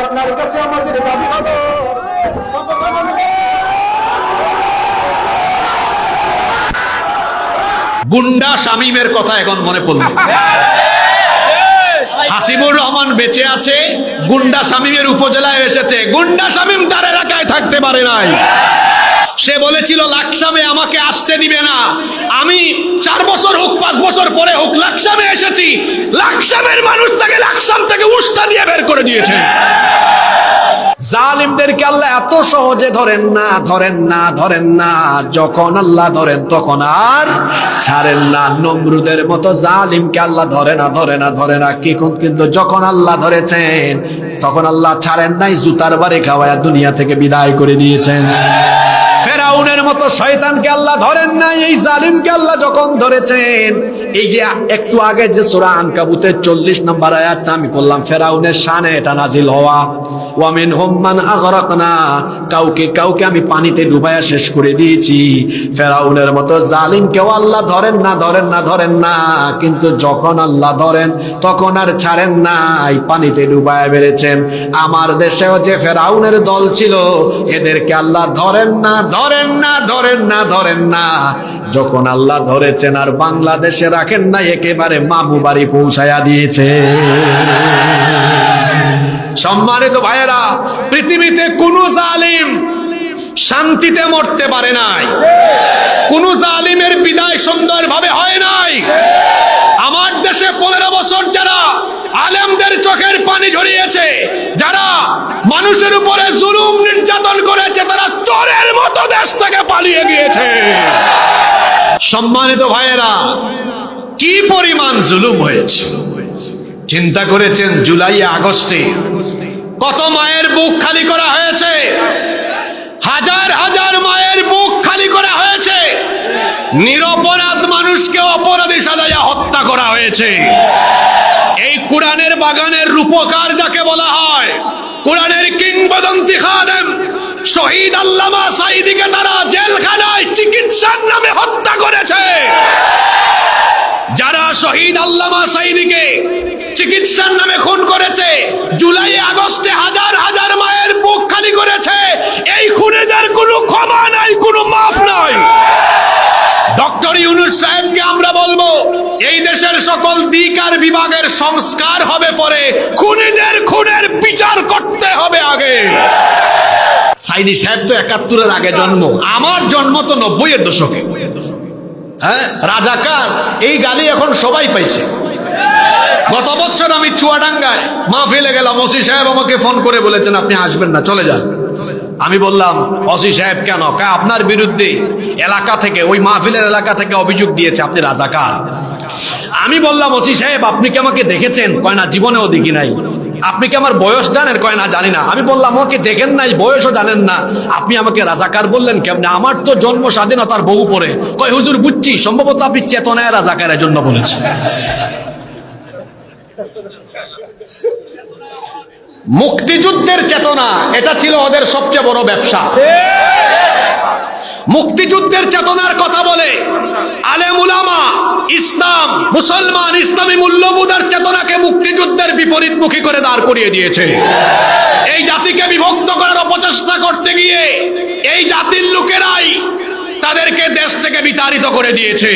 আপনার কাছে আমাদের দাবি হলো গুন্ডা শামীমের কথা এখন মনে পড়ল। হাসিবুর রহমান বেঁচে আছে, গুন্ডা শামীমের উপজেলায় এসেছে। গুন্ডা শামীম তার এলাকায় থাকতে পারে নাই। সে বলেছিল লাকসামে আমাকে আসতে দিবে না, আমি 4 বছর হোক 5 বছর পরে হোক লাকসামে এসেছি। লাকসামের মানুষ তাকে লাকসাম থেকে উস্কা দিয়ে বের করে দিয়েছে। জালিমদেরকে আল্লাহ এত সহজে ধরেন না। যখন আল্লাহ ধরেন তখন আর ছাড়েন না। নমরুদের মতো জালিমকে আল্লাহ ধরে না কিন্তু যখন আল্লাহ ধরেছেন তখন আল্লাহ ছাড়েন নাই, জুতার বাড়ি খাওয়ায়া দুনিয়া থেকে বিদায় করে দিয়েছেন। ফেরাউনের মতো শয়তানকে আল্লাহ ধরেন নাই, এই জালিমকে আল্লাহ যখন ধরেছেন। এই যে একটু আগে যে সূরা আনকাবুতের 40 নম্বর আয়াতটা আমি বললাম, ফেরাউনের শানে এটা নাজিল হওয়া। ওয়া মিনহুম মান আগরাকনা, কাউকে আমি পানিতে ডুবাইয়া শেষ করে দিয়েছি। ফেরাউনের মতো জালিমকেও আল্লাহ ধরেন না কিন্তু যখন আল্লাহ ধরেন তখন আর ছাড়েন নাই, পানিতে ডুবাইয়া বেড়েছেন। আমার দেশেও যে ফেরাউনের দল ছিল, এদেরকে আল্লাহ ধরেন না। যখন আল্লাহ ধরেছেন আর বাংলাদেশে রাখেন না, একেবারে মামু বাড়ি পৌঁছায়া দিয়েছে। সম্মানিত ভাইয়েরা, পৃথিবীতে কোন জালিম শান্তিতে মরতে পারে নাই, কোন জালিমের বিদায় সুন্দরভাবে হয় নাই। আমার দেশে 15 বছর যারা আলেমদের চোখের পানি ঝরিয়েছে, যারা মানুষের উপরে জুলুম নির্যাতন করেছে, তারা চোরের মতো দেশ থেকে পালিয়ে গিয়েছে। সম্মানিত ভাইয়েরা, কি পরিমাণ জুলুম হয়েছে চিন্তা করেছেন? জুলাই আগস্টে কত মায়ের বুক খালি করা হয়েছে, হাজার মায়ের বুক খালি করা হয়েছে। নিরপরাধ মানুষকে অপরাধী সাজাইয়া হত্যা করা হয়েছে। এই কোরআনের বাগানের রূপকার যাকে বলা হয়, কোরআনের কিংবদন্তি খাদেম শহীদ আল্লামা সাঈদীকে তারা জেলখানায় চিকিৎসার নামে হত্যা করেছে। যারা শহীদ আল্লামা সাঈদীকে চিকিৎসার নামে খুন করেছে, জুলাই আগস্টে হাজার মায়ের বুক খালি করেছে, এই খুনিদের কোনো ক্ষমা নাই, কোনো মাফ নাই। ডক্টর ইউনূস সাহেবকে আমরা বলবো, এই দেশের সকল দিক আর বিভাগের সংস্কার হবে পরে, খুনিদের খুনের বিচার করতে হবে আগে। সাঈদী সাহেব তো 71-এর আগে জন্ম, আমার জন্ম তো 90-এর দশকে। হ্যাঁ, রাজাকার এই গালি এখন সবাই পাইছে। গত বছর আমি চুয়াডাঙ্গায় মাহফিলে গেলাম, ওসি সাহেব আমাকে ফোন করে বলেছেন আপনি আসবেন না, চলে যান। আমি বললাম ওসি সাহেব কেন? আপনার বিরুদ্ধে এলাকা থেকে, ওই মাহফিলের এলাকা থেকে অভিযোগ দিয়েছে আপনি রাজাকার। আমি বললাম ওসি সাহেব আপনি কি আমাকে দেখেছেন? কয় না, জীবনেও দেখি নাই। আপনি কি আমার বয়স জানেন? কয় না, জানি না। আমি বললাম আমাকে দেখেন নাই, বয়সও জানেন না, আপনি আমাকে রাজাকার বললেন কেমনে? আমার তো জন্ম স্বাধীনতার বহু পরে। কয় হুজুর বুঝছি, সম্ভবত আপনি চেতনায় রাজাকারের জন্য বলেছেন। মুক্তিযুদ্ধের চেতনা, এটা ছিল ওদের সবচেয়ে বড় ব্যবসা। মুক্তিযুদ্ধের চেতনার কথা বলে আলেম উলামা, ইসলাম, মুসলমান, ইসলামী মূল্যবোধের চেতনাকে মুক্তিযুদ্ধের বিপরীতমুখী করে দাঁড় করিয়ে দিয়েছে। এই জাতিকে বিভক্ত করার অপচেষ্টা করতে গিয়ে এই জাতির লোকেরাই তাদেরকে দেশ থেকে বিতাড়িত করে দিয়েছে।